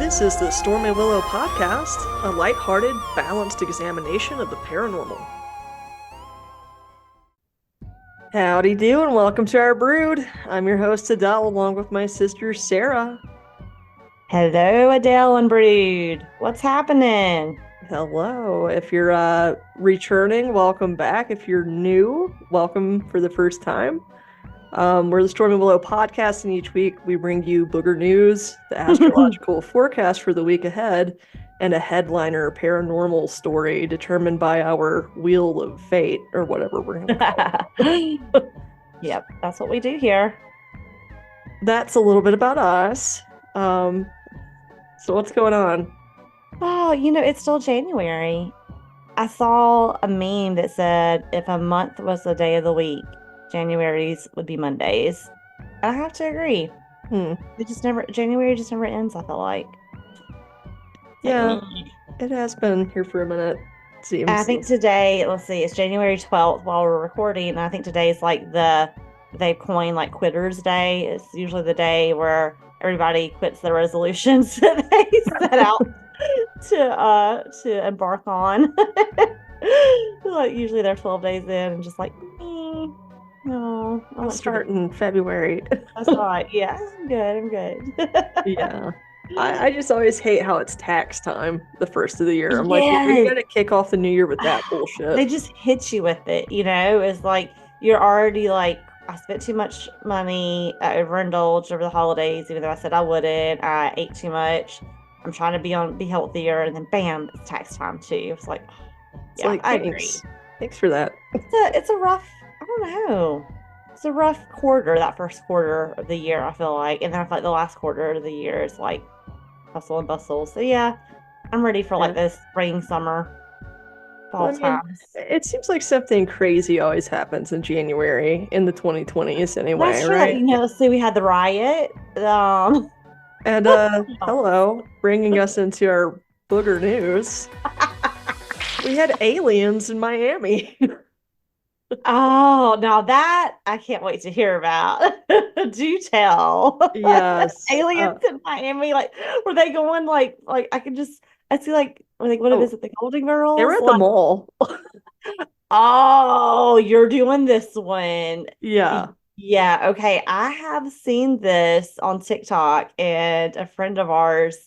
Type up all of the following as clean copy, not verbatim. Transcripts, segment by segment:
This is the Stormy Willow Podcast, a lighthearted, balanced examination of the paranormal. Howdy do, and welcome to our brood. I'm your host, Adele, along with my sister, Sarah. Hello, Adele and Brood. What's happening? Hello. If you're returning, welcome back. If you're new, welcome for the first time. We're the Stormy Willow Podcast, and each week we bring you booger news, the astrological forecast for the week ahead, and a headliner paranormal story determined by our Wheel of Fate, or whatever we're going to call it. Yep, that's what we do here. That's a little bit about us. So what's going on? Oh, it's still January. I saw a meme that said if a month was the day of the week, January's would be Mondays. I have to agree. January just never ends, I feel like. Yeah, it has been here for a minute, it seems. I think today, let's see, it's January 12th while we're recording, and I think today is like they coin like Quitters Day. It's usually the day where everybody quits their resolutions that they set out to embark on. Like usually they're 12 days in and just like, no, I'll start in February. That's right. Yeah, I'm good. Yeah. I just always hate how it's tax time the first of the year. I'm like, you're going to kick off the new year with that bullshit. They just hit you with it, It's like you're already like, I spent too much money, I overindulged over the holidays, even though I said I wouldn't. I ate too much. I'm trying to be healthier, and then bam, it's tax time too. It's like, I agree. Thanks for that. It's a rough. I don't know. It's a rough quarter, that first quarter of the year, I feel like. And then I feel like the last quarter of the year is like hustle and bustle. So yeah, I'm ready for like this spring, summer, fall times. It seems like something crazy always happens in January in the 2020s anyway, That's true. right? See, we had the riot. And hello, bringing us into our booger news. We had aliens in Miami. Oh, now that I can't wait to hear about. Do tell. Yes. Aliens in Miami, like, were they going like I see like, were they going to visit the Golden Girls? They were at the mall. Oh, you're doing this one. Yeah. Yeah, okay. I have seen this on TikTok, and a friend of ours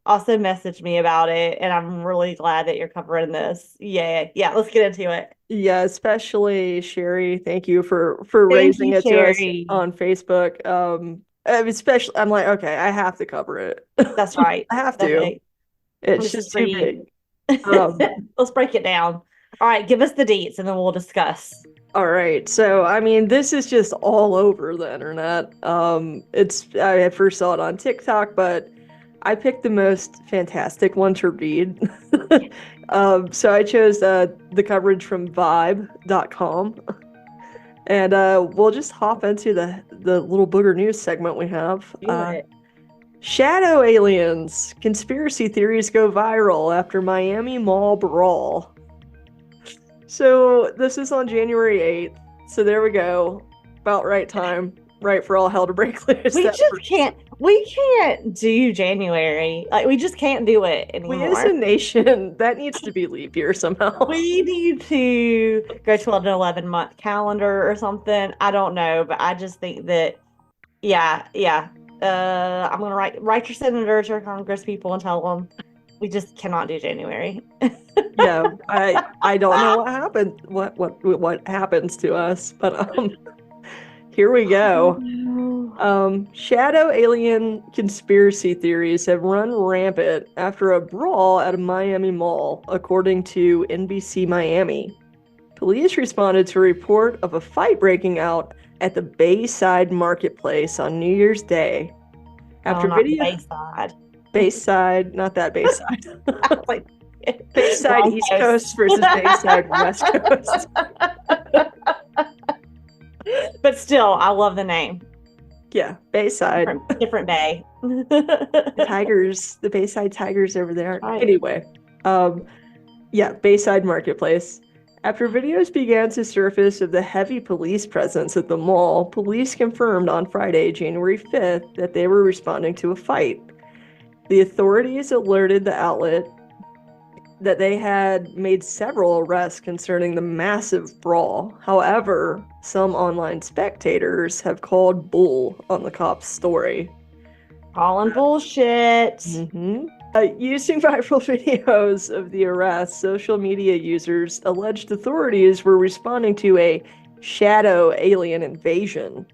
also messaged me about it, and I'm really glad that you're covering this. Yeah, let's get into it. Yeah, especially Sherry. Thank you for raising it Sherry. to us on Facebook. Especially, I'm like, okay, I have to cover it. That's right. I have to. It's just too big. Let's break it down. All right, give us the deets, and then we'll discuss. All right. So, I mean, this is just all over the internet. I first saw it on TikTok, but I picked the most fantastic one to read. So I chose the coverage from vibe.com. And we'll just hop into the little booger news segment we have. Shadow aliens. Conspiracy theories go viral after Miami Mall brawl. So this is on January 8th. So there we go. About right time. Right for all hell to break loose. We can't do January. Like, we just can't do it anymore. We as a nation, that needs to be leap year somehow. We need to go to an 11-month calendar or something. I don't know, but I just think that, I'm gonna write your senators or Congress people and tell them we just cannot do January. Yeah, I don't know what happened. What happens to us, but here we go. Shadow alien conspiracy theories have run rampant after a brawl at a Miami mall, according to NBC Miami. Police responded to a report of a fight breaking out at the Bayside Marketplace on New Year's Day. After Bayside, not that Bayside. Like, Bayside East Coast versus Bayside West Coast. But still, I love the name. Yeah, Bayside. Different bay. The Bayside Tigers over there. Right. Anyway, Bayside Marketplace. After videos began to surface of the heavy police presence at the mall, police confirmed on Friday, January 5th, that they were responding to a fight. The authorities alerted the outlet that they had made several arrests concerning the massive brawl. However, some online spectators have called bull on the cops' story. Calling bullshit. Using viral videos of the arrest, social media users alleged authorities were responding to a shadow alien invasion.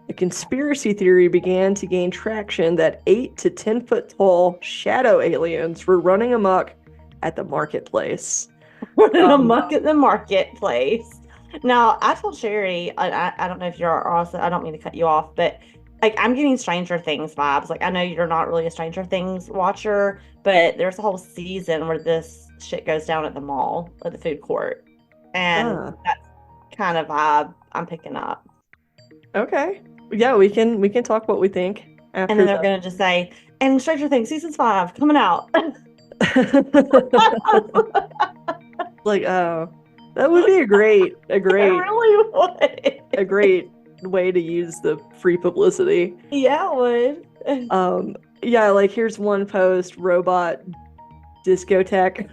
A conspiracy theory began to gain traction that 8 to 10 foot tall shadow aliens were running amok at the marketplace. Running amok at the marketplace. Now, I told Sherry, I don't know if you're also, I don't mean to cut you off, but like I'm getting Stranger Things vibes. Like I know you're not really a Stranger Things watcher, but there's a whole season where this shit goes down at the mall, at the food court. And that's kind of vibe I'm picking up. Okay. Yeah, we can talk what we think after. And then they're gonna just say, and Stranger Things season 5 coming out. Like, that would be a great It really would. a great way to use the free publicity. Yeah, it would. Yeah, like here's one post, robot discotheque.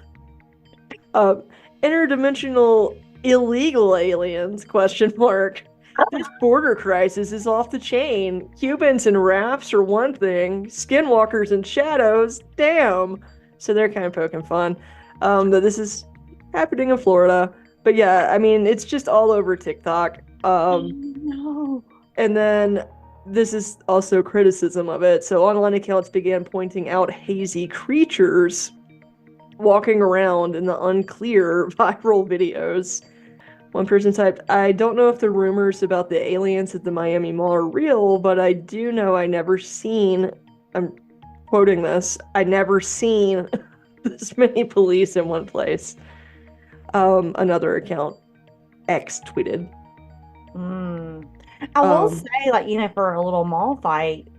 Interdimensional illegal aliens, question mark. This border crisis is off the chain. Cubans and rafts are one thing. Skinwalkers and shadows, damn. So they're kind of poking fun that this is happening in Florida. But yeah, I mean, it's just all over TikTok. No. And then this is also criticism of it. So online accounts began pointing out hazy creatures walking around in the unclear viral videos. One person typed, I don't know if the rumors about the aliens at the Miami Mall are real, but I do know I'm quoting this, I never seen this many police in one place. Another account, X tweeted. I will say, like, for a little mall fight,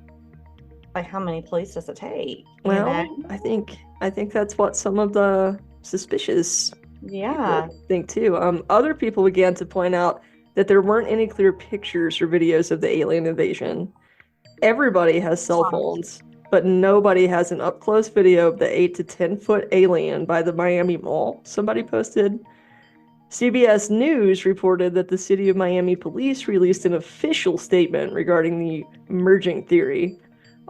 like, how many police does it take? Well, I think that's what some of the suspicious think too. Other people began to point out that there weren't any clear pictures or videos of the alien invasion. Everybody has cell phones, but nobody has an up-close video of the 8 to 10 foot alien by the Miami Mall. Somebody posted. CBS News reported that the city of Miami police released an official statement regarding the emerging theory.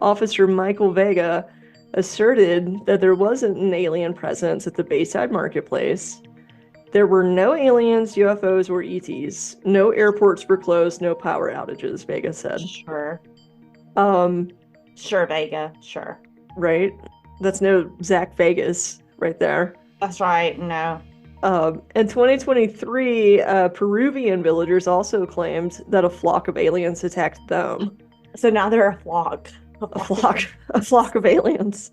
Officer Michael Vega asserted that there wasn't an alien presence at the Bayside Marketplace. There were no aliens, UFOs, or ETs. No airports were closed, no power outages, Vega said. Sure. Sure, Vega. Sure. Right? That's no Zach Vegas right there. That's right. No. In 2023, Peruvian villagers also claimed that a flock of aliens attacked them. So now they're a flock. A flock of aliens.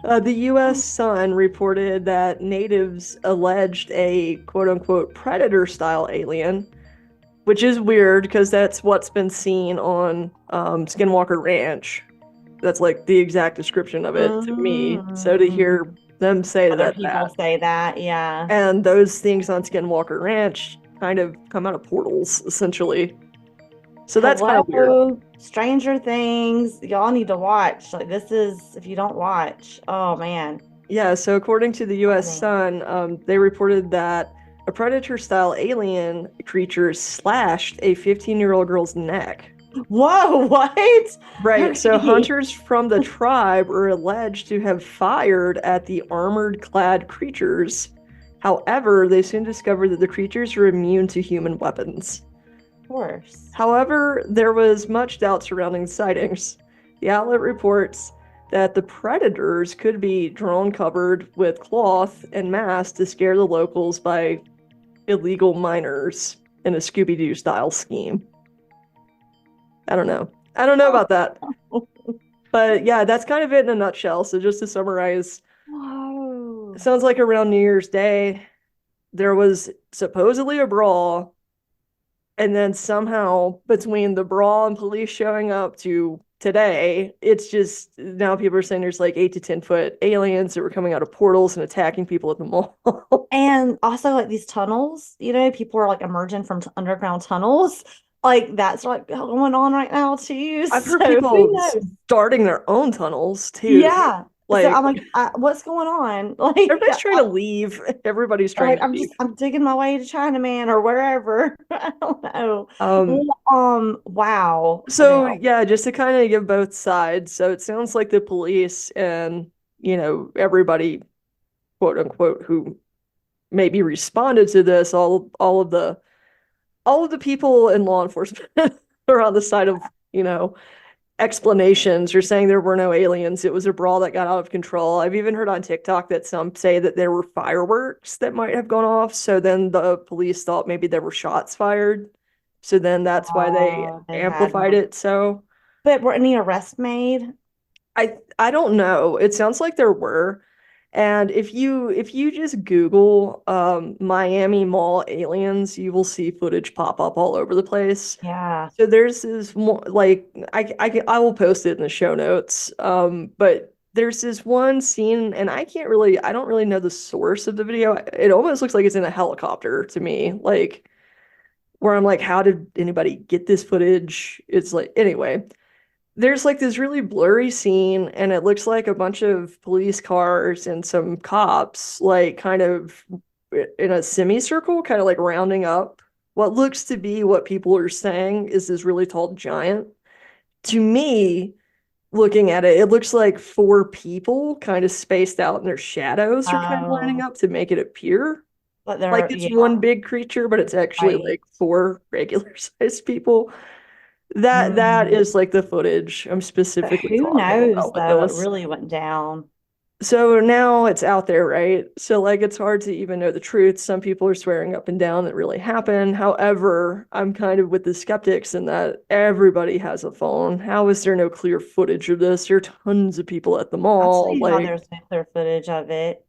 The U.S. Sun reported that natives alleged a quote-unquote predator-style alien, which is weird because that's what's been seen on Skinwalker Ranch. That's like the exact description of it to me. So to hear them say Other people say that, yeah. And those things on Skinwalker Ranch kind of come out of portals, essentially. So that's kind of weird. Stranger Things, y'all need to watch. Like, this is, if you don't watch, oh man. Yeah, so according to the U.S. Sun, they reported that a predator-style alien creature slashed a 15-year-old girl's neck. Whoa, what? Right, so hunters from the tribe are alleged to have fired at the armored-clad creatures. However, they soon discovered that the creatures are immune to human weapons. Of course. However, there was much doubt surrounding the sightings. The outlet reports that the predators could be drawn covered with cloth and masked to scare the locals by illegal miners in a Scooby-Doo style scheme. I don't know about that. But yeah, that's kind of it in a nutshell. So just to summarize, it sounds like around New Year's Day, there was supposedly a brawl. And then somehow between the brawl and police showing up to today, it's just now people are saying there's like 8 to 10 foot aliens that were coming out of portals and attacking people at the mall. And also like these tunnels, people are like emerging from underground tunnels. Like that's like going on right now too. I've heard people starting their own tunnels too. Yeah. So Like I'm like, what's going on? Like, everybody's trying to leave. Everybody's trying like to leave. I'm digging my way to Chinaman or wherever. I don't know. Um, Well, wow. Okay. so yeah, just to kind of give both sides. So it sounds like the police and, everybody, quote unquote, who maybe responded to this, all of the people in law enforcement are on the side of, explanations. You're saying there were no aliens. It was a brawl that got out of control. I've even heard on TikTok that some say that there were fireworks that might have gone off. So then the police thought maybe there were shots fired. So then that's why they They had, amplified it. So but were any arrests made? I don't know. It sounds like there were. And if you just Google Miami Mall aliens, you will see footage pop up all over the place. Yeah. So there's this more like I will post it in the show notes. But there's this one scene, and I don't really know the source of the video. It almost looks like it's in a helicopter to me, like where I'm like, how did anybody get this footage? It's like anyway, there's like this really blurry scene, and it looks like a bunch of police cars and some cops, like kind of in a semicircle, kind of like rounding up what looks to be what people are saying is this really tall giant. To me, looking at it, it looks like four people kind of spaced out, and their shadows are kind of lining Oh, up to make it appear but like they're, it's yeah, one big creature, but it's actually right. like four regular sized people. That Hmm. is like the footage I'm But specifically who talking knows about with though? It this. really went down. So now it's out there, right? So like it's hard to even know the truth. Some people are swearing up and down that really happened. However, I'm kind of with the skeptics in that everybody has a phone. How is there no clear footage of this? There are tons of people at the I'll tell mall. you how Like, there's no clear footage of it.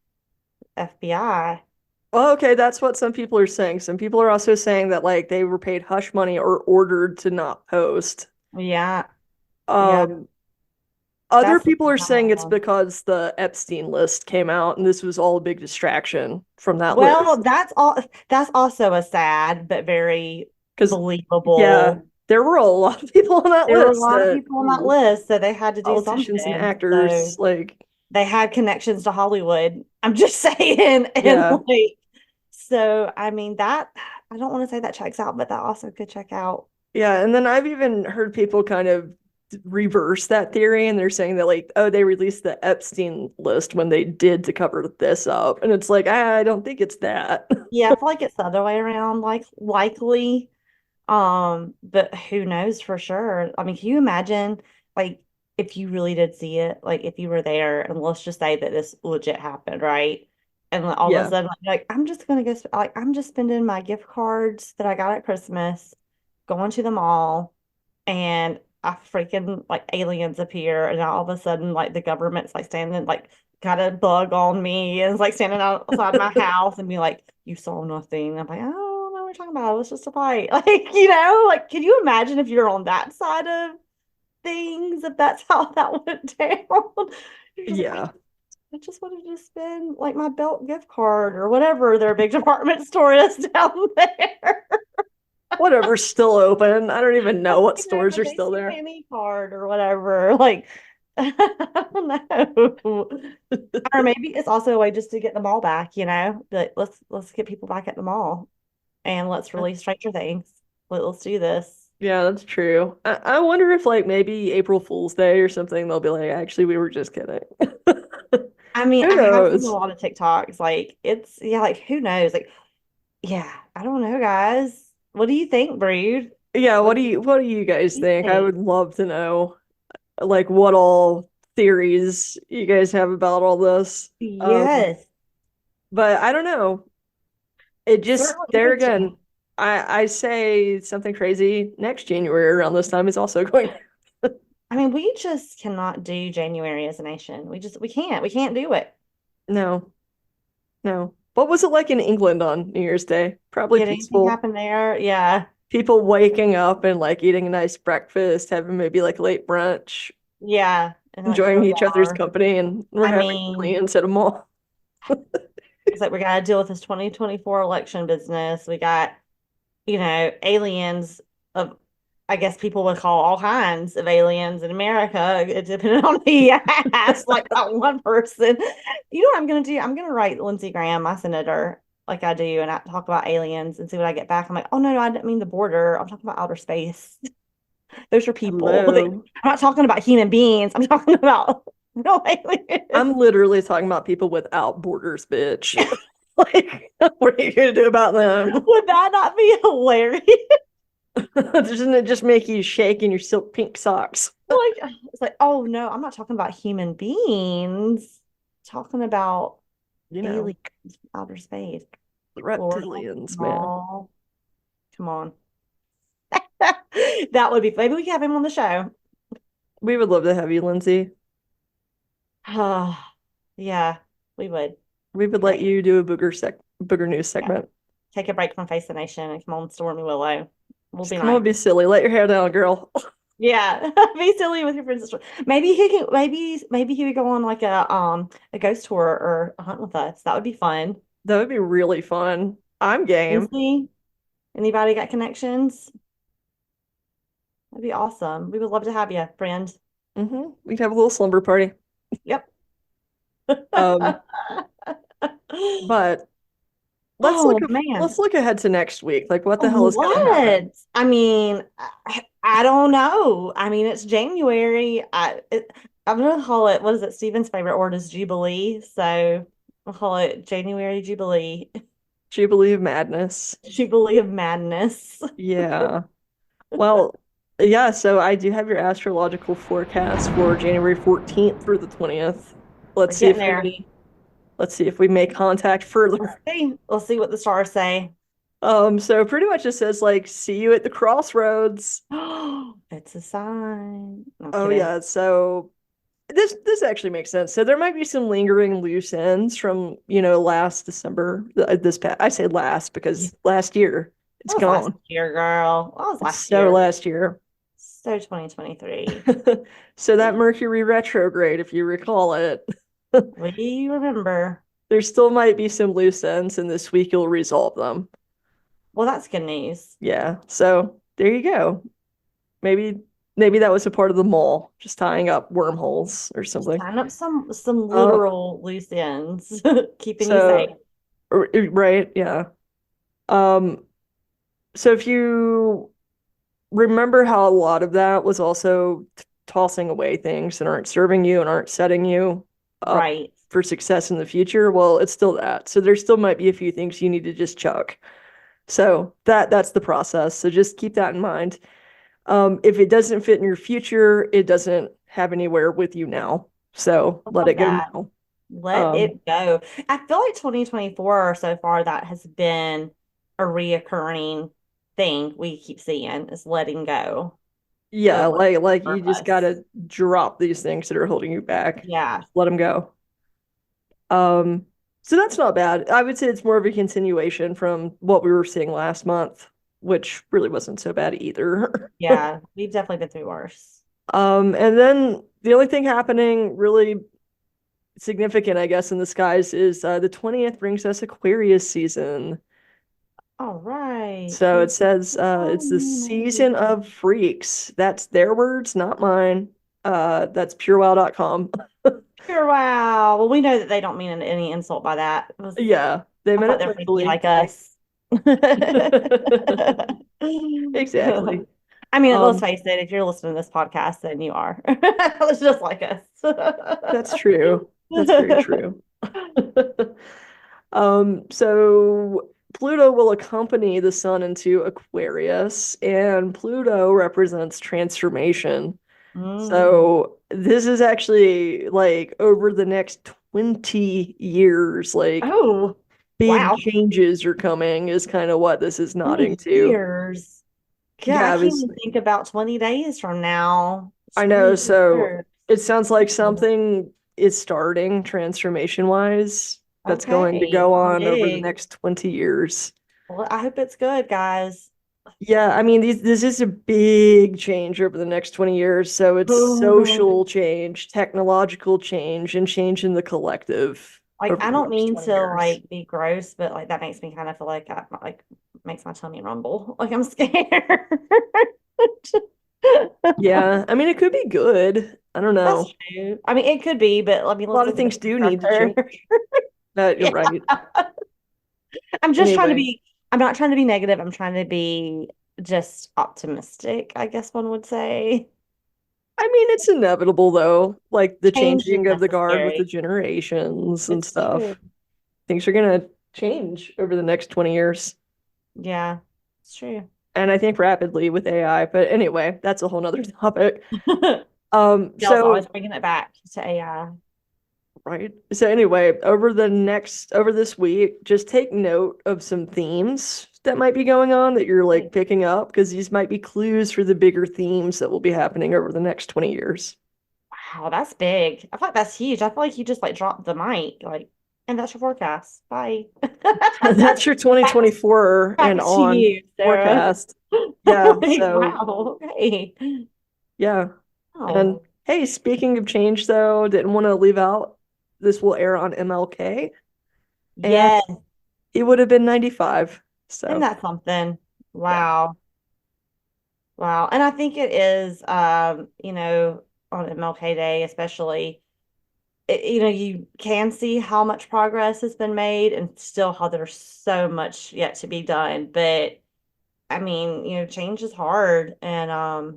FBI. well, okay, that's what some people are saying. Some people are also saying that like they were paid hush money or ordered to not post. Yeah, yeah. Um, Other That's the people are saying it's problem. because the Epstein list came out and this was all a big distraction from that Well, list. that's all. That's also a sad but very Because, yeah, believable. there were a lot of people on that There were a list lot of that people on that list, so they had to do politicians and something. actors, So like, they had connections to Hollywood. I'm just saying, and yeah. like, so I mean that I don't want to say that checks out, but that also could check out. Yeah. And then I've even heard people kind of reverse that theory and they're saying that, like, oh, they released the Epstein list when they did to cover this up. And it's like, I don't think it's that. Yeah, I feel like it's the other way around, like likely. But who knows for sure? I mean, can you imagine like if you really did see it, like if you were there and let's just say that this legit happened, right? And then all of a Yeah. sudden, like, I'm just gonna go, like, I'm just spending my gift cards that I got at Christmas, going to the mall, and I freaking like aliens appear, and all of a sudden, like the government's like standing, like got a bug on me, and it's like standing outside my house and be like, "You saw nothing." I'm like, "Oh, no, what are we talking about? It was just a fight." Like, like, can you imagine if you're on that side of things, if that's how that went down? You're just like, Yeah. I just wanted to spend like my belt gift card or whatever their big department store is down there. Whatever's still open. I don't even know what stores The are still J.C. there. Penney card or whatever. Like, I don't know. Or maybe it's also a way just to get them all back, Like, let's get people back at the mall and let's release Stranger Things. Let's do this. Yeah, that's true. I wonder if like maybe April Fool's Day or something, they'll be like, actually, we were just kidding. I mean, Who I have seen a knows? lot of TikToks. Like, it's yeah, like who knows? Like, yeah, I don't know, guys. What do you think, Brood? Yeah, What what do you guys do you think? I think? would love to know like what all theories you guys have about all this. Yes, But I don't know. It just certainly there interesting. again, I say something crazy next January around this time is also going. I mean, we just cannot do January as a nation. We can't do it. No, no. What was it like in England on New Year's Day? Probably Did anything peaceful. happen there? Yeah. People waking up and like eating a nice breakfast, having maybe like late brunch, Yeah. And like go to enjoying a each other's bar. company, and we're I having mean, aliens at a mall. it's like we got to deal with this 2024 election business. We got, aliens of I guess people would call all kinds of aliens in America, depending on who you ask. Like that one person. You know what I'm gonna do? I'm gonna write Lindsey Graham, my senator, like I do, and I talk about aliens and see what I get back. I'm like, oh no, I didn't mean the border. I'm talking about outer space. Those are people. Hello. I'm not talking about human beings. I'm talking about real aliens. I'm literally talking about people without borders, bitch. Like, what are you gonna do about them? Would that not be hilarious? Doesn't it just make you shake in your silk pink socks? Like it's like, oh no, I'm not talking about human beings. I'm talking about You know, aliens from outer space. Florida, reptilians, man. no, come on. That would be maybe we can have him on the show. We would love to have you, Lindsay. Yeah, we would. We would let Great. you do a booger news Yeah. segment. Take a break from Face the Nation and come on Stormy Willow. We'll Just be come on, nice. be silly. Let your hair down, girl. Yeah, be silly with your friends. Maybe he can. Maybe he would go on like a ghost tour or a hunt with us. That would be fun. That would be really fun. I'm game. Lindsay, anybody got connections? That'd be awesome. We would love to have you, friend. We'd have a little slumber party. Yep. Um, but Oh man. let's look ahead to next week. Like, what the hell is going to happen? What? I mean, I don't know. I mean, it's January. I'm gonna call it, what is it? Steven's favorite word is Jubilee. So I'll call it January Jubilee. Jubilee of Madness. Jubilee of Madness. Yeah. Well, yeah. So I do have your astrological forecast for January 14th through the 20th. We're getting there. Let's see if we make contact further. Let's see what the stars say. So pretty much it says like, see you at the crossroads. It's a sign. I'm Oh kidding. yeah. So this actually makes sense. So there might be some lingering loose ends from, last December. This past, I say last because last year it's What was gone. last year, girl? What was It's last so year? last year. So 2023. So that Mercury retrograde, if you recall it, We remember. there still might be some loose ends, and this week you'll resolve them. Well, that's good news. Yeah. So there you go. Maybe that was a part of the mole, just tying up wormholes or something. Sign up some Uh, literal loose ends, keeping you safe. so right, yeah. Um, so if you remember how a lot of that was also tossing away things that aren't serving you and aren't setting you up Right. for success in the future, well, it's still that. So there still might be a few things you need to just chuck. So that's the process. So just keep that in mind. If it doesn't fit in your future, it doesn't have anywhere with you now. So let it go that. now. Let it go. I feel like 2024 so far that has been a reoccurring thing we keep seeing is letting go. Yeah, like For you just us. gotta drop these things that are holding you back. Yeah. Let them go. So that's not bad. I would say it's more of a continuation from what we were seeing last month, which really wasn't so bad either. Yeah. We've definitely been through worse. And then the only thing happening really significant, I guess, in the skies is the 20th brings us Aquarius season. All right. So it says it's the season of freaks. That's their words, not mine. That's purewow.com. Sure, wow. Well, we know that they don't mean any insult by that. Yeah, they I meant thought it they're freaky playfully. like us. Exactly. I mean, let's Um, face it, if you're listening to this podcast, then you are. It's just like us. that's true. That's very true. So Pluto will accompany the sun into Aquarius, and Pluto represents transformation. Mm. So this is actually like over the next 20 years, like Oh, big wow. changes are coming, is kind of what this is nodding 20 to. years. God, Yeah, I I can't was, even think about 20 days from now. I know. 20 So years. it sounds like something is starting transformation wise that's going to Okay, go on over the big. next 20 years. Well, I hope it's good, guys. Yeah, I mean, this is a big change over the next 20 years. So it's social change, technological change, and change in the collective Like, over I the don't next mean 20 to years. like be gross, but like that makes me kind of feel like makes my tummy rumble. Like I'm scared. Yeah, I mean, it could be good. I don't That's know. true. I mean, it could be, but I mean, A let's lot of look at the things do need to structure. change. You're Yeah. right. I'm just trying to Anyway, be, I'm not trying to be negative. I'm trying to be just optimistic, I guess one would say. I mean, it's inevitable though, like the Change is changing of the guard with the necessary. generations and It's true. stuff. Things are gonna change over the next 20 years. Yeah, it's true. And I think rapidly with AI. But anyway, that's a whole nother topic. Dell's So always bringing it back to AI. right. So anyway, over this week, just take note of some themes that might be going on that you're like picking up because these might be clues for the bigger themes that will be happening over the next 20 years. Wow, that's big. I feel like that's huge. I feel like you just like dropped the mic, like, and that's your forecast. Bye. That's your Back, 2024 and back to on you, Sarah. forecast. Yeah, Like, so wow, okay. yeah. And Oh, hey, speaking of change though, didn't want to leave out this will air on MLK and yeah. he would have been 95. Isn't So that something? yeah, Wow. Wow. And I think it is, on MLK Day, especially, you can see how much progress has been made and still how there's so much yet to be done. But I mean, change is hard and I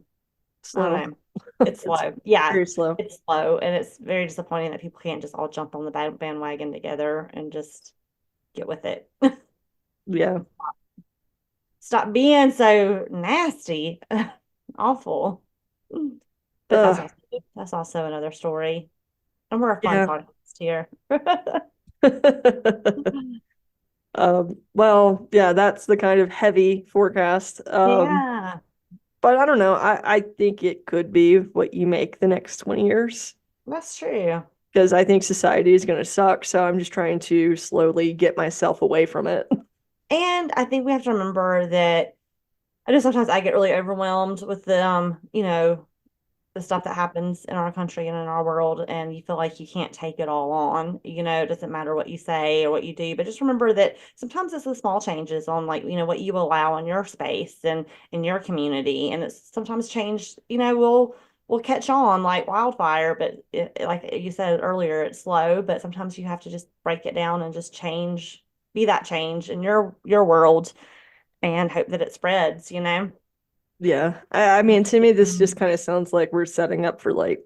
slow. don't know. It's It's slow. Yeah, very slow. it's slow and it's very disappointing that people can't just all jump on the bandwagon together and just get with it. Yeah. Stop being so nasty. Awful. But Uh, that's also another story. And we're a fun yeah. podcast here. Well, yeah, that's the kind of heavy forecast. Yeah, But I don't know. I think it could be what you make the next 20 years that's true. because I think society is going to suck. So I'm just trying to slowly get myself away from it. And I think we have to remember that I know sometimes I get really overwhelmed with the stuff that happens in our country and in our world, and you feel like you can't take it all on. It doesn't matter what you say or what you do, but just remember that sometimes it's the small changes on like, what you allow in your space and in your community. And it's sometimes change, will catch on like wildfire, but like you said earlier, it's slow, but sometimes you have to just break it down and just change, be that change in your world and hope that it spreads. Yeah. I mean, to me, this just kind of sounds like we're setting up for like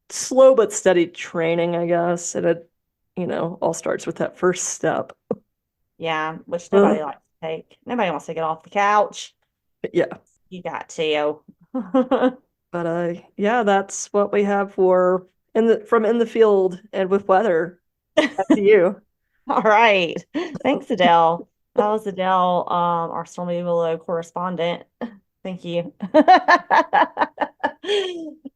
slow but steady training, I guess. And it all starts with that first step. Yeah, which Uh, nobody likes to take. Nobody wants to get off the couch. yeah. You got to. But yeah, that's what we have for in the field and with weather. Back to you. All right. Thanks, Adele. That was Adele, our Stormy Willow correspondent. Thank you.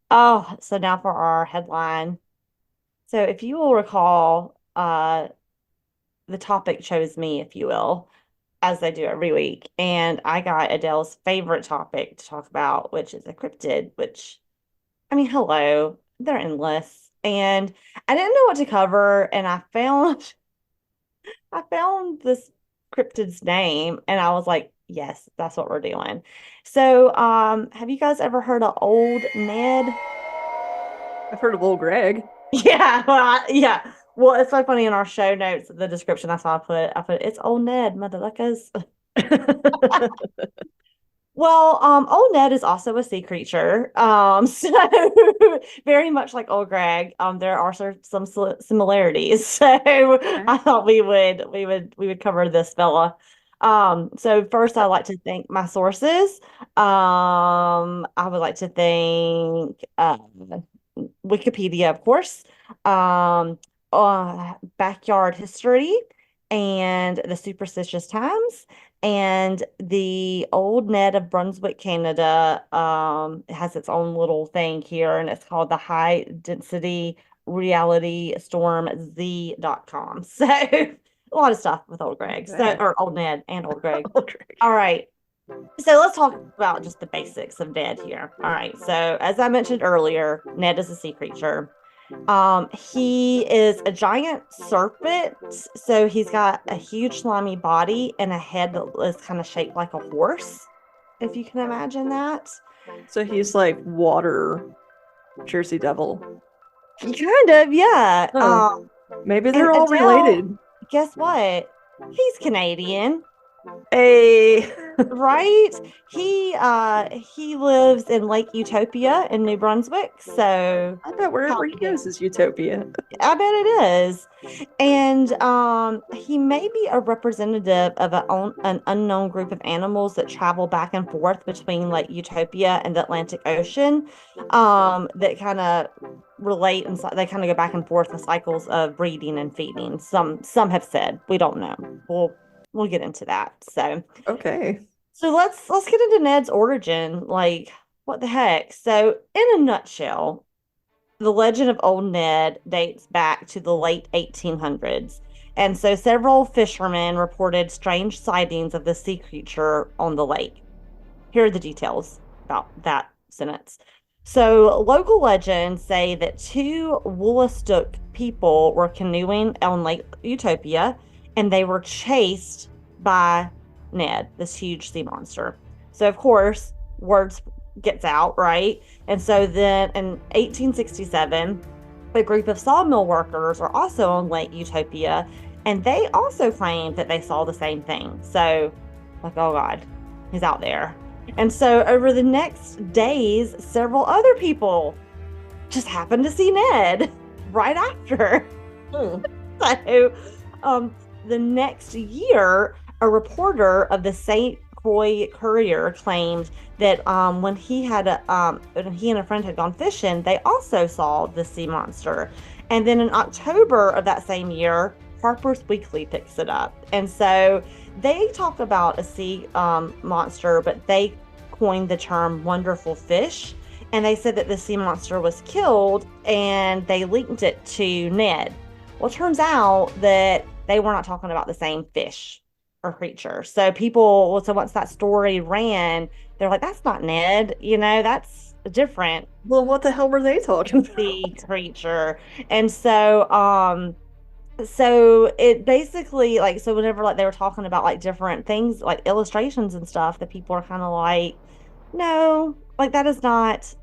Oh, so now for our headline. So if you will recall, the topic chose me, if you will, as they do every week. And I got Adele's favorite topic to talk about, which is a cryptid, which, I mean, hello, they're endless. And I didn't know what to cover, and I found this cryptid's name, and I was like, yes, that's what we're doing. So, have you guys ever heard of Old Ned? I've heard of Old Gregg. Yeah, yeah. Well, it's so funny in our show notes, the description. That's why I put it's Old Ned Mother Lickers. Well, Old Ned is also a sea creature. So very much like Old Greg. There are some similarities. So Okay. I thought we would cover this fella. So first I'd like to thank my sources. I would like to thank Wikipedia, of course, Backyard History, and the Superstitious Times. And the Old Ned of Brunswick, Canada, has its own little thing here, and it's called the High Density Reality Storm Z.com. So a lot of stuff with Old Greg. So, Okay. or Old Ned and Old Greg. Old Gregg. All right. So let's talk about just the basics of Ned here. All right. So as I mentioned earlier, Ned is a sea creature. He is a giant serpent, so he's got a huge slimy body and a head that is kind of shaped like a horse. if you can imagine that. So he's like water Jersey Devil. Kind of, yeah. Huh. Maybe And they're all Adele, related. guess what? He's Canadian. Hey. Right? He lives in Lake Utopia in New Brunswick. So I bet how wherever he cute. goes is Utopia. I bet it is. And he may be a representative of an unknown group of animals that travel back and forth between Lake Utopia and the Atlantic Ocean, that kind of relate, and they kind of go back and forth with cycles of breeding and feeding. Some have said. We don't know. We'll get into that. Okay. So let's get into Ned's origin. Like, what the heck? So, in a nutshell, the legend of Old Ned dates back to the late 1800s. And so several fishermen reported strange sightings of the sea creature on the lake. Here are the details about that sentence. So, local legends say that two Woolastook people were canoeing on Lake Utopia, and they were chased by Ned, this huge sea monster. So, of course, words gets out, right? And so then in 1867, a group of sawmill workers are also on Lake Utopia, and they also claimed that they saw the same thing. So, like, oh God, he's out there. And so over the next days, several other people just happened to see Ned right after. Hmm. So the next year, a reporter of the St. Croix Courier claimed that when he and a friend had gone fishing, they also saw the sea monster. And then in October of that same year, Harper's Weekly picks it up. And so they talk about a sea monster, but they coined the term wonderful fish. And they said that the sea monster was killed, and they linked it to Ned. Well, it turns out that they were not talking about the same fish or creature. So once that story ran, they're like, that's not Ned, that's different Well, what the hell were they talking about? sea creature. And so it basically, like, so whenever like they were talking about like different things, like illustrations and stuff, the people are kind of like, no, like that is not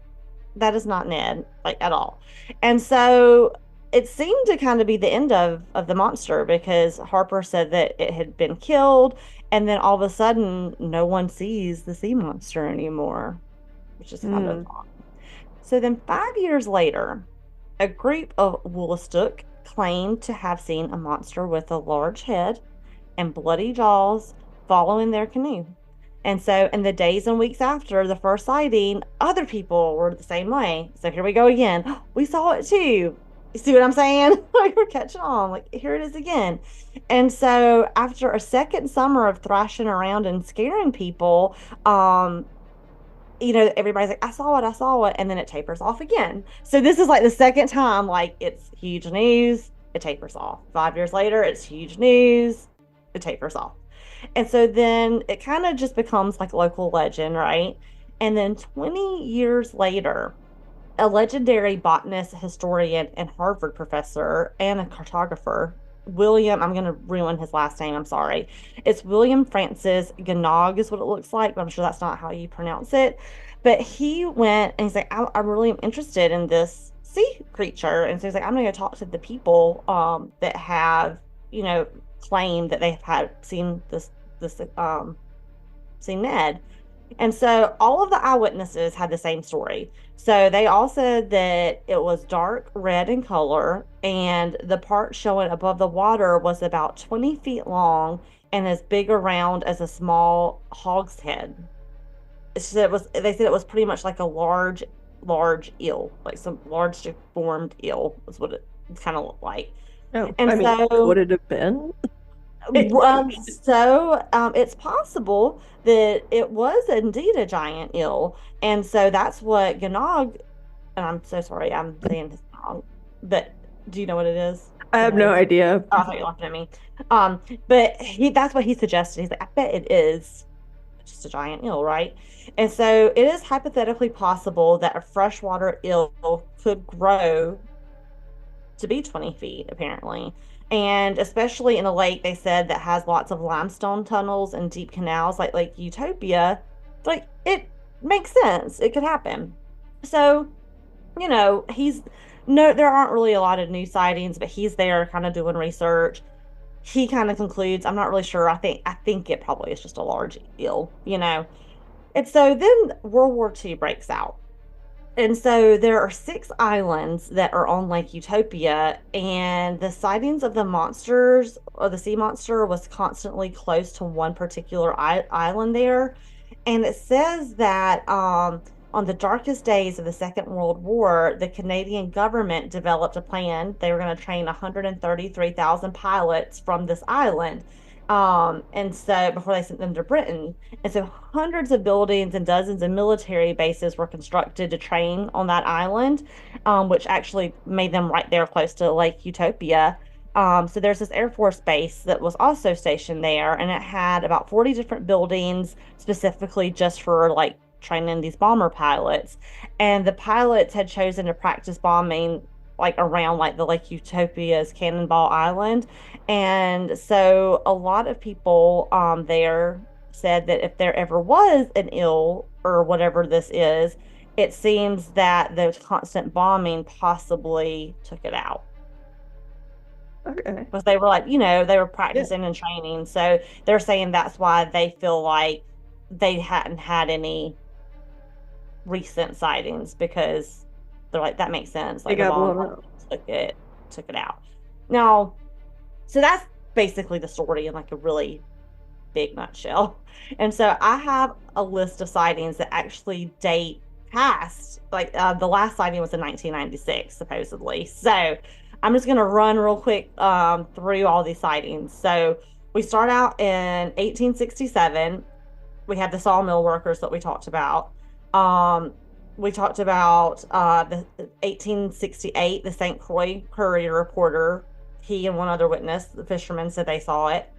Ned, like, at all. And so it seemed to kind of be the end of the monster, because Harper said that it had been killed, and then all of a sudden no one sees the sea monster anymore, which is kind of odd. So then 5 years later, a group of Woolastook claimed to have seen a monster with a large head and bloody jaws following their canoe. And so, in the days and weeks after the first sighting, other people were the same way. So, here we go again. We saw it too. You see what I'm saying? Like, we're catching on. Like, here it is again. And so, after a second summer of thrashing around and scaring people, everybody's like, I saw it. And then it tapers off again. So, this is like the second time, like, it's huge news, it tapers off. 5 years later, it's huge news, it tapers off. And so then it kind of just becomes like local legend, right? And then 20 years later, a legendary botanist, historian, and Harvard professor and a cartographer, I'm going to ruin his last name, I'm sorry. It's William Francis Gnog is what it looks like, but I'm sure that's not how you pronounce it. But he went and he's like, I'm really interested in this sea creature. And so he's like, I'm going to go talk to the people that have, claimed that they had seen seen Ned. And so all of the eyewitnesses had the same story. So they all said that it was dark red in color, and the part showing above the water was about 20 feet long and as big around as a small hogshead. So they said it was pretty much like a large eel, like some large deformed eel is what it kind of looked like. Oh, And would it have been? It's possible that it was indeed a giant eel. And so that's what Gnog, and I'm so sorry, I'm saying this wrong, but do you know what it is? I have no idea. Oh, I thought you were laughing at me. But that's what he suggested. He's like, I bet it is just a giant eel, right? And so it is hypothetically possible that a freshwater eel could grow to be 20 feet, apparently. And especially in a lake, they said, that has lots of limestone tunnels and deep canals like Lake Utopia, Like, it makes sense. It could happen. So, he's no, there aren't really a lot of new sightings, but he's there kind of doing research. He kind of concludes, I'm not really sure. I think it probably is just a large eel. And so then World War II breaks out. And so there are 6 islands that are on Lake Utopia, and the sightings of the monsters or the sea monster was constantly close to one particular island there. And it says that on the darkest days of the Second World War, the Canadian government developed a plan. They were going to train 133,000 pilots from this island. And so before they sent them to Britain. And so hundreds of buildings and dozens of military bases were constructed to train on that island, which actually made them right there close to Lake Utopia. So there's this Air Force base that was also stationed there, and it had about 40 different buildings specifically just for like training these bomber pilots. And the pilots had chosen to practice bombing like around like the Lake Utopia's Cannonball Island. And so a lot of people there said that if there ever was an ill or whatever this is, it seems that the constant bombing possibly took it out. Okay. Because they were like, they were Yeah. practicing and training. So they're saying that's why they feel like they hadn't had any recent sightings because they're like, that makes sense. They Like the got bomb blown up. took it out. Now, so that's basically the story in like a really big nutshell. And so I have a list of sightings that actually date past, like the last sighting was in 1996, supposedly. So I'm just going to run real quick through all these sightings. So we start out in 1867. We have the sawmill workers that we talked about. We talked about the 1868, the St. Croix Courier reporter. He and one other witness, the fishermen, said they saw it.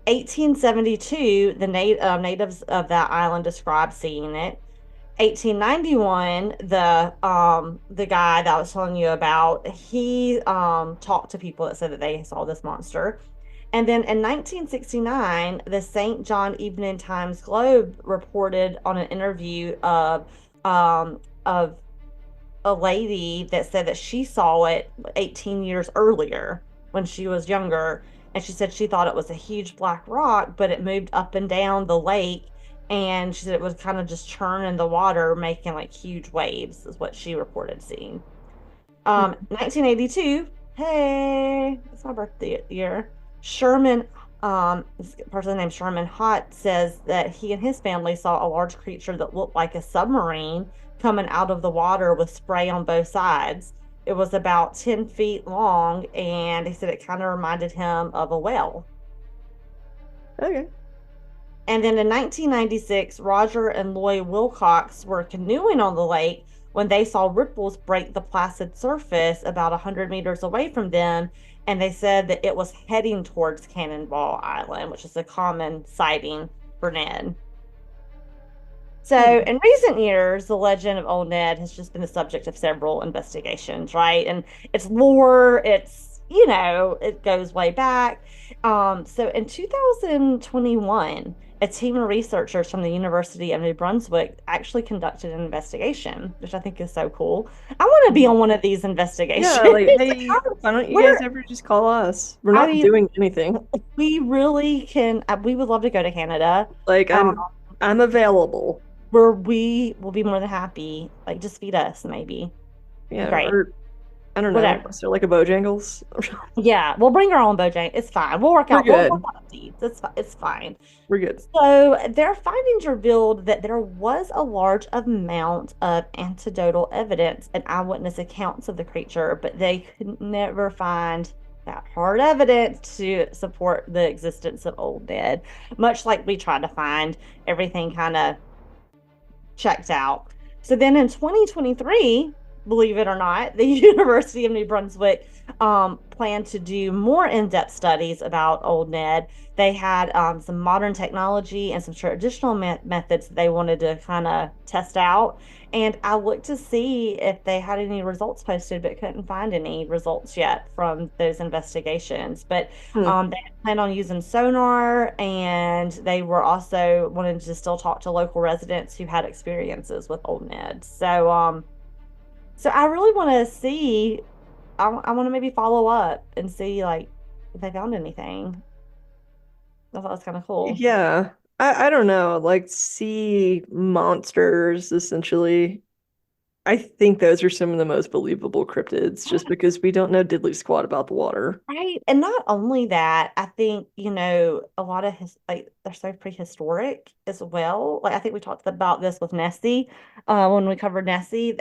1872, the natives of that island described seeing it. 1891, the guy that I was telling you about, he talked to people that said that they saw this monster. And then in 1969, the St. John Evening Times Globe reported on an interview of a lady that said that she saw it 18 years earlier when she was younger. And she said she thought it was a huge black rock, but it moved up and down the lake. And she said it was kind of just churning the water, making like huge waves, is what she reported seeing. 1982, hey, it's my birthday year. Sherman, this person named Sherman Hott says that he and his family saw a large creature that looked like a submarine coming out of the water with spray on both sides. It was about 10 feet long, and he said it kind of reminded him of a whale. Okay. And then in 1996, Roger and Lloyd Wilcox were canoeing on the lake when they saw ripples break the placid surface about 100 meters away from them. And they said that it was heading towards Cannonball Island, which is a common sighting for Ned. So, in recent years, the legend of Old Ned has just been the subject of several investigations, right? And it's lore, it goes way back. So, in 2021, a team of researchers from the University of New Brunswick actually conducted an investigation, which I think is so cool. I want to be on one of these investigations. Yeah, like, hey, why don't you guys ever just call us? We're not doing anything. We really can. We would love to go to Canada. Like, I'm available. Where we will be more than happy. Like, just feed us, maybe. Yeah, great. Or, I don't know. Whatever. Is there like a Bojangles? Yeah, we'll bring our own Bojang. It's fine. We'll work out. We'll work out seeds. It's fine. We're good. So their findings revealed that there was a large amount of anecdotal evidence and eyewitness accounts of the creature, but they could never find that hard evidence to support the existence of Old Ned. Much like we tried to find, everything kind of checked out. So then in 2023, believe it or not, the University of New Brunswick planned to do more in-depth studies about Old Ned. They had some modern technology and some traditional methods that they wanted to kind of test out. And I looked to see if they had any results posted, but couldn't find any results yet from those investigations. But Hmm. they planned on using sonar, and they were also wanting to still talk to local residents who had experiences with Old Ned. So I really want to see. I want to maybe follow up and see like if they found anything. I thought it was kind of cool. Yeah. I don't know, like sea monsters, essentially. I think those are some of the most believable cryptids just because we don't know diddly squat about the water. Right. And not only that, I think, a lot of his like they're so prehistoric as well. Like I think we talked about this with Nessie, when we covered Nessie.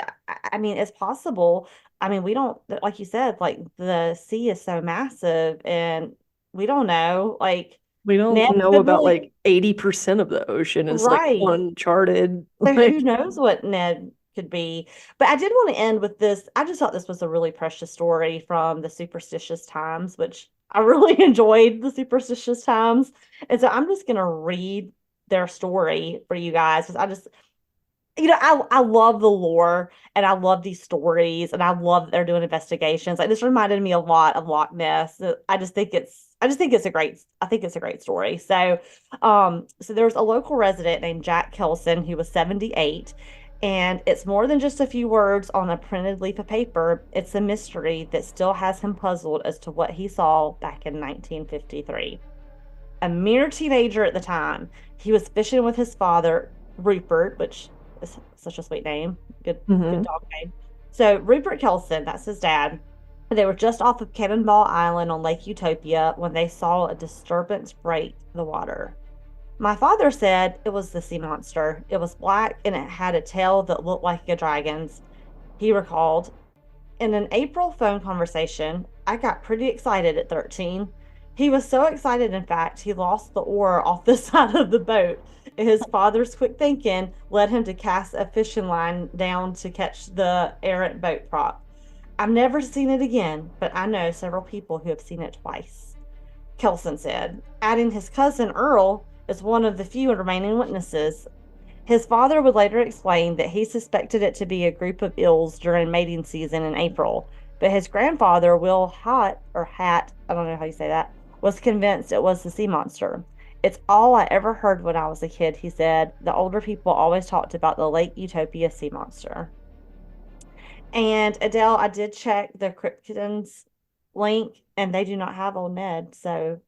I mean, it's possible. I mean, we don't, like you said, like the sea is so massive and we don't know. Like We don't Ned know could about really, like 80% of the ocean is like right. uncharted. So who Like, knows what Ned could be? But I did want to end with this. I just thought this was a really precious story from the Superstitious Times, which I really enjoyed the Superstitious Times. And so I'm just going to read their story for you guys because I love the lore and I love these stories and I love that they're doing investigations. Like this reminded me a lot of Loch Ness. I think it's a great story. So there's a local resident named Jack Kelson who was 78, and it's more than just a few words on a printed leaf of paper. It's a mystery that still has him puzzled as to what he saw back in 1953. A mere teenager at the time, he was fishing with his father, Rupert, which is such a sweet name. Good mhm. dog name. So Rupert Kelson, that's his dad. They were just off of Cannonball Island on Lake Utopia when they saw a disturbance break the water. My father said it was the sea monster. It was black and it had a tail that looked like a dragon's. He recalled, in an April phone conversation, I got pretty excited at 13. He was so excited, in fact, he lost the oar off the side of the boat. His father's quick thinking led him to cast a fishing line down to catch the errant boat prop. I've never seen it again, but I know several people who have seen it twice, Kelson said, adding his cousin Earl is one of the few remaining witnesses. His father would later explain that he suspected it to be a group of eels during mating season in April, but his grandfather, Will Hat, I don't know how you say that, was convinced it was the sea monster. It's all I ever heard when I was a kid, he said. The older people always talked about the Lake Utopia sea monster. And Adele, I did check the Cryptids link, and they do not have Old Ned. So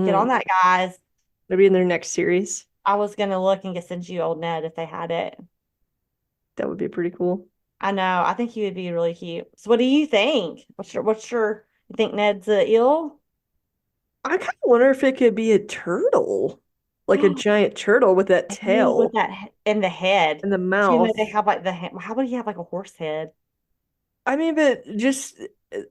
get on Mm. that, guys. Maybe in their next series. I was gonna look and get send you Old Ned if they had it. That would be pretty cool. I know. I think he would be really cute. So what do you think? What's your you think Ned's a eel? I kind of wonder if it could be a turtle, like a giant turtle with that Ooh, with tail that in the head. and the So they mouth. have like the head. How would he have like a horse head? I mean, but just,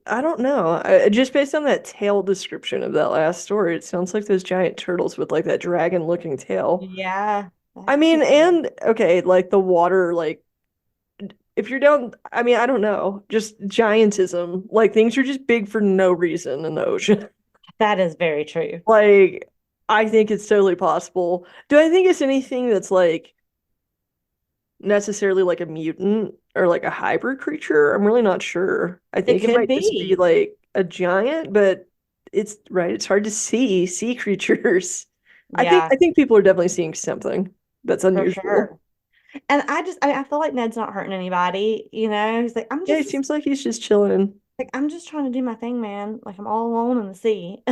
I don't know. Just based on that tail description of that last story, it sounds like those giant turtles with like that dragon looking tail. Yeah, that I could mean, be cool. and okay, like the water, like if you're down, I mean, I don't know, just giantism. Like things are just big for no reason in the ocean. That is very true. Like, I think it's totally possible. Do I think it's anything that's like necessarily like a mutant or like a hybrid creature? I'm really not sure. I It think it could might just be be. like a giant, but it's right, it's hard to see sea creatures. Yeah, I think people are definitely seeing something that's for unusual. sure. And I feel like Ned's not hurting anybody, He's like, Yeah, it seems like he's just chilling. I'm just trying to do my thing, man. Like I'm all alone in the sea.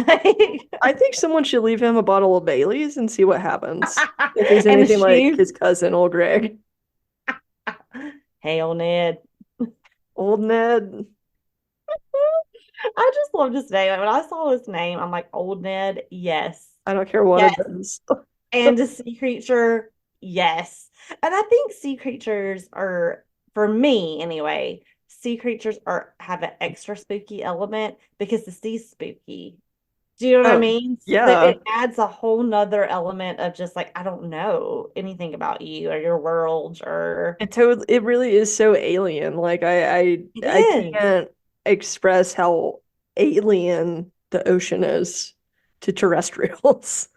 I think someone should leave him a bottle of Bailey's and see what happens. If he's And a anything like shoe. his cousin, Old Gregg. Hey, old Ned. Old Ned. I just love this name. Like, when I saw his name, I'm like, Old Ned, yes. I don't care what Yes. it is. And a sea creature, yes. And I think sea creatures are, for me anyway, sea creatures are have an extra spooky element because the sea's spooky. Do you know what I Oh, mean? So yeah. it adds a whole nother element of just like, I don't know anything about you or your world or It really is so alien. Like it I is. can't express how alien the ocean is to terrestrials.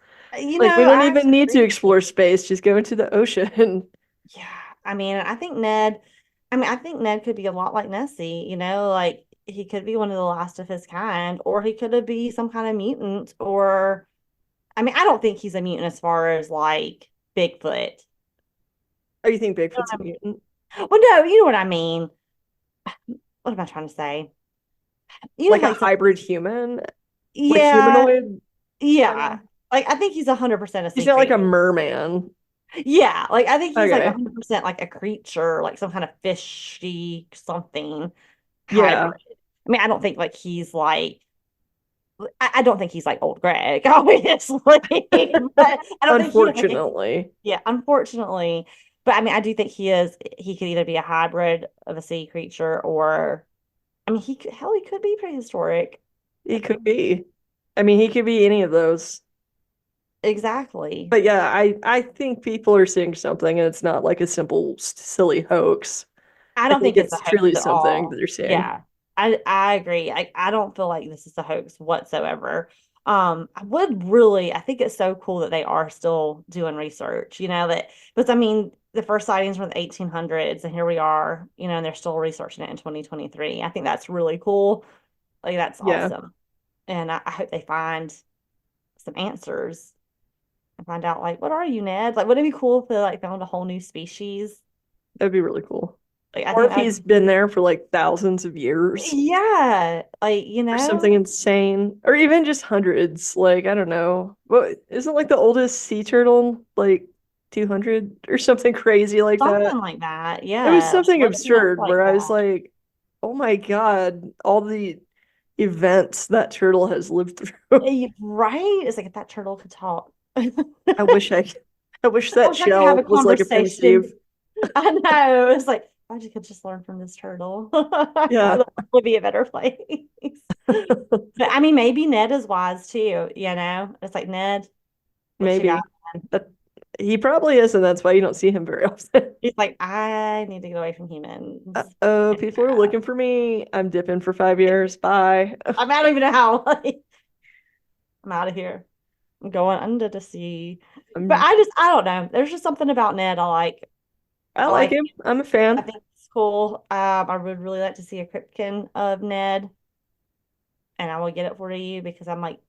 Like we don't I even actually need to agree with explore you. space, just go into the ocean. Yeah. I think Ned could be a lot like Nessie, like he could be one of the last of his kind, or he could be some kind of mutant, or I don't think he's a mutant as far as like Bigfoot. Oh, you think You know Bigfoot's a what mutant? I mean? Well, no, you know what I mean. What am I trying to say? Like a Like some, hybrid human? Like yeah, humanoid? Kind yeah. of? Like I think he's 100% a He's sea not like a creature. merman. Yeah, like I think he's like Okay. 100% like a creature, like some kind of fishy something Yeah. hybrid. I don't think like he's like I don't think he's like Old Greg, obviously, but I don't think he like Unfortunately. yeah, unfortunately. But I do think he could either be a hybrid of a sea creature or he could be prehistoric. He could be. I mean, he could be any of those. Exactly. But yeah, I think people are seeing something and it's not like a simple silly hoax. I I don't think think it's a it's hoax truly at something that all. they're seeing. Yeah. I agree. I don't feel like this is a hoax whatsoever. I think it's so cool that they are still doing research, that because the first sightings were in the 1800s and here we are, and they're still researching it in 2023. I think that's really cool. Like that's Yeah, awesome. And I hope they find some answers and find out like, what are you, Ned? Like, wouldn't it be cool if they like found a whole new species? that'd be really cool. Like I Or think if that would he's been there for like thousands of years yeah, like or something insane, or even just hundreds. Like, I don't know. What isn't like the oldest sea turtle like 200 or something crazy like that? something like that. It was Yeah, something living up absurd like where I was that. like, oh my God, all the events that turtle has lived through. Right? It's like if that turtle could talk. I I wish I I wish that wish I could have shell a was like a pensieve. conversation. I know. It's like I could just learn from this turtle. The Yeah. world would be a better place. But maybe Ned is wise too, It's like Ned, what you got? Maybe. That he probably is, and that's why you don't see him very often. He's like, I need to get away from humans. Oh, people are looking for me. I'm dipping for 5 years. Bye. I don't even know how. Like, I'm out of here. I'm going under the sea. But I'm, I don't know. There's just something about Ned I like. I I like like him. I'm a I fan. think it's cool. I would really like to see a Cryptkin of Ned, and I will get it for you because I'm like,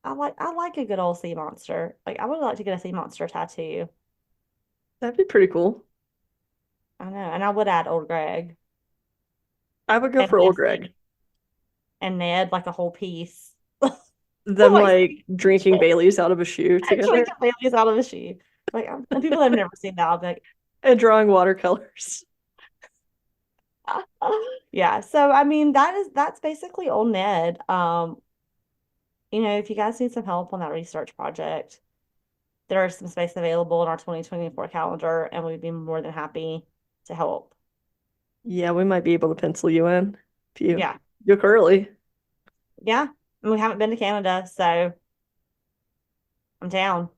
I like a good old sea monster. Like I would like to get a sea monster tattoo. That'd be pretty cool. I know, and I would add Old Greg I would go and for Old Gregg. Nessie and Ned like a whole piece. I'm Them like like drinking Baileys out of a shoe actually together completely out of a shoe. Like and people that have never seen that, I'll be like, and drawing watercolors. yeah. So that's basically Old Ned. If you guys need some help on that research project, there is some space available in our 2024 calendar, and we'd be more than happy to help. Yeah, we might be able to pencil you in if you Yeah. look early. Yeah. And we haven't been to Canada, so I'm down.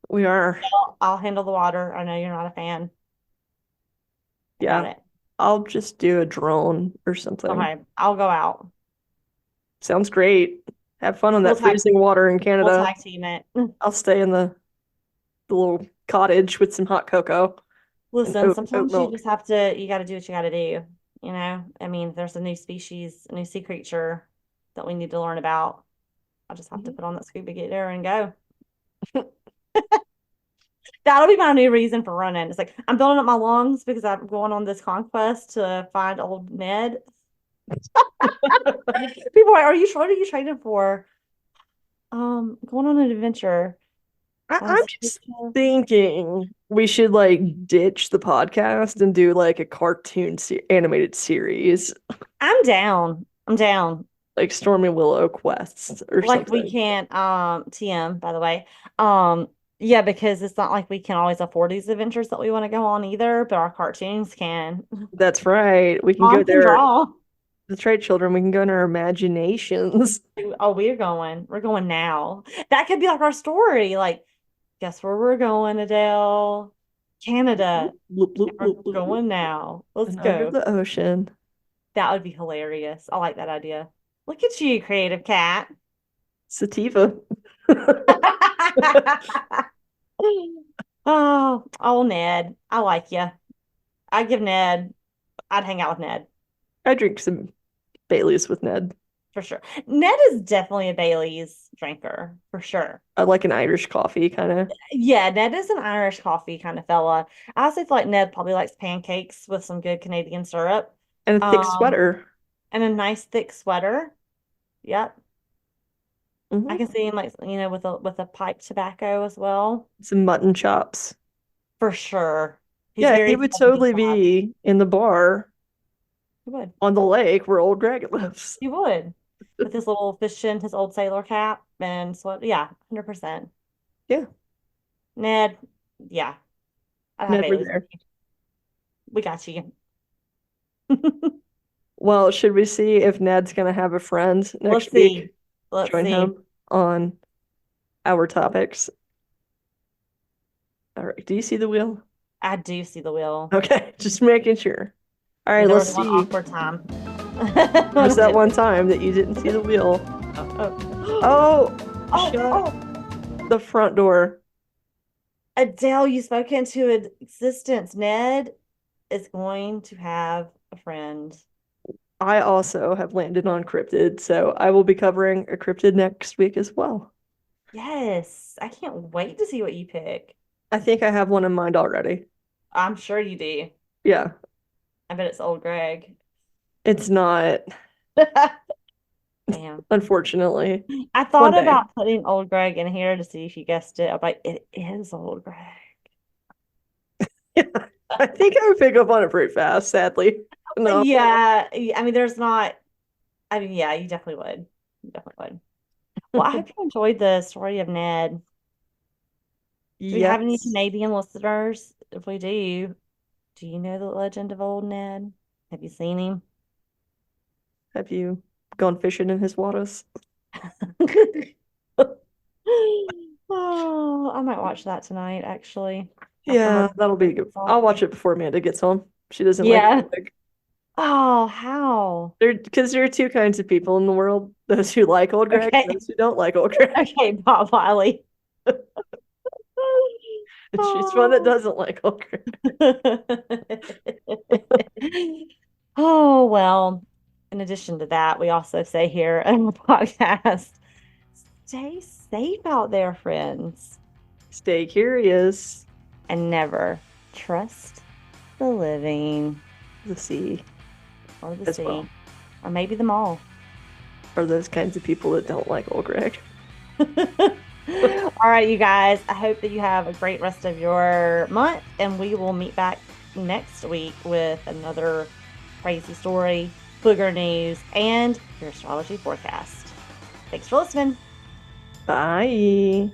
We are. I'll handle the water. I know you're not a fan. I got Yeah. it. I'll just do a drone or something. Okay. I'll go out. Sounds great. Have fun on We'll that tag freezing water in we'll Canada. tag team it. I'll stay in the little cottage with some hot cocoa and Listen, oat sometimes milk. you got to do what you got to do. There's a new species, a new sea creature that we need to learn about. I'll just have to Mhm. put on that scuba gear and go. That'll be my new reason for running. It's like I'm building up my lungs because I'm going on this conquest to find Old Ned. People are like, what are you training for? Going on an adventure. I'm just thinking we should like ditch the podcast and do like a animated series, I'm down. I'm down. like Stormy Willow quests or Like we something. can't TM by the way. Yeah, because it's not like we can always afford these adventures that we want to go on either, but our cartoons can. That's right. We can go Mom can there. draw. That's right, children. We can go in our imaginations. Oh, we're going now. That could be like our story. Like, guess where we're going, Adele? Canada. Bloop, bloop, We're bloop, bloop, bloop. going now. Let's And under go. the ocean. That would be hilarious. I like that idea. Look at you, creative cat. Sativa. Oh, Ned. I like you. I'd hang out with Ned I drink some Baileys with Ned. for sure. Ned is definitely a Bailey's drinker for sure. I like an Irish coffee, kind of. Yeah, Ned is an Irish coffee kind of fella. I also feel like Ned probably likes pancakes with some good Canadian syrup. And a thick Um, sweater. and a nice thick sweater. Yep. I Hmm. can see him like, with a pipe tobacco as well. Some mutton chops. For sure. He's Yeah, he very would 70s totally vibe. be in the bar He would. on the lake where Old Gregg lives. He would. With his little fishing, his old sailor cap and sweat. Yeah, 100%. Yeah, Ned, yeah. I'd have never Bailey's. there. We got you. Well, should we see if Ned's gonna have a friend Let's next see. week? Let's Join see. him on our topics. All right. Do you see the wheel? I do see the wheel. Okay, just making sure. All right, There let's was one see. awkward time. There's that one time that you didn't see the wheel. Oh, Oh, oh, shut oh. the front door. Adele, you spoke into existence. Ned is going to have a friend. I also have landed on cryptid, so I will be covering a cryptid next week as well. Yes, I can't wait to see what you pick. I think I have one in mind already. I'm sure you do. Yeah, I bet it's Old Gregg. it's not, Damn. unfortunately. I One thought day. about putting Old Gregg in here to see if you guessed it. I'm like, it is Old Gregg. I think I would pick up on it pretty fast, sadly. No. Yeah, I mean, yeah, you definitely would. You definitely would. Well, I hope you enjoyed the story of Ned. Do we have any Yes. Canadian listeners? If we do you know the legend of Old Ned? Have you seen him? Have you gone fishing in his waters? Oh, I might watch that tonight, actually. After Yeah, her that'll be good. I'll watch it before Amanda gets home. She doesn't like Yeah. Old. Oh, how? Because there are two kinds of people in the world: those who like Old Greg Okay. and those who don't like Old Greg. Okay, Bob Wiley. And she's one that doesn't like Old Greg. Oh, well, in addition to that, we also say here on the podcast, stay safe out there, friends, Stay curious. and never trust the living The sea or the as sea, well or maybe them all. are those kinds of people that don't like Old Greg. All right, you guys, I hope that you have a great rest of your month, and we will meet back next week with another crazy story, booger news, and your astrology forecast. Thanks for listening. Bye.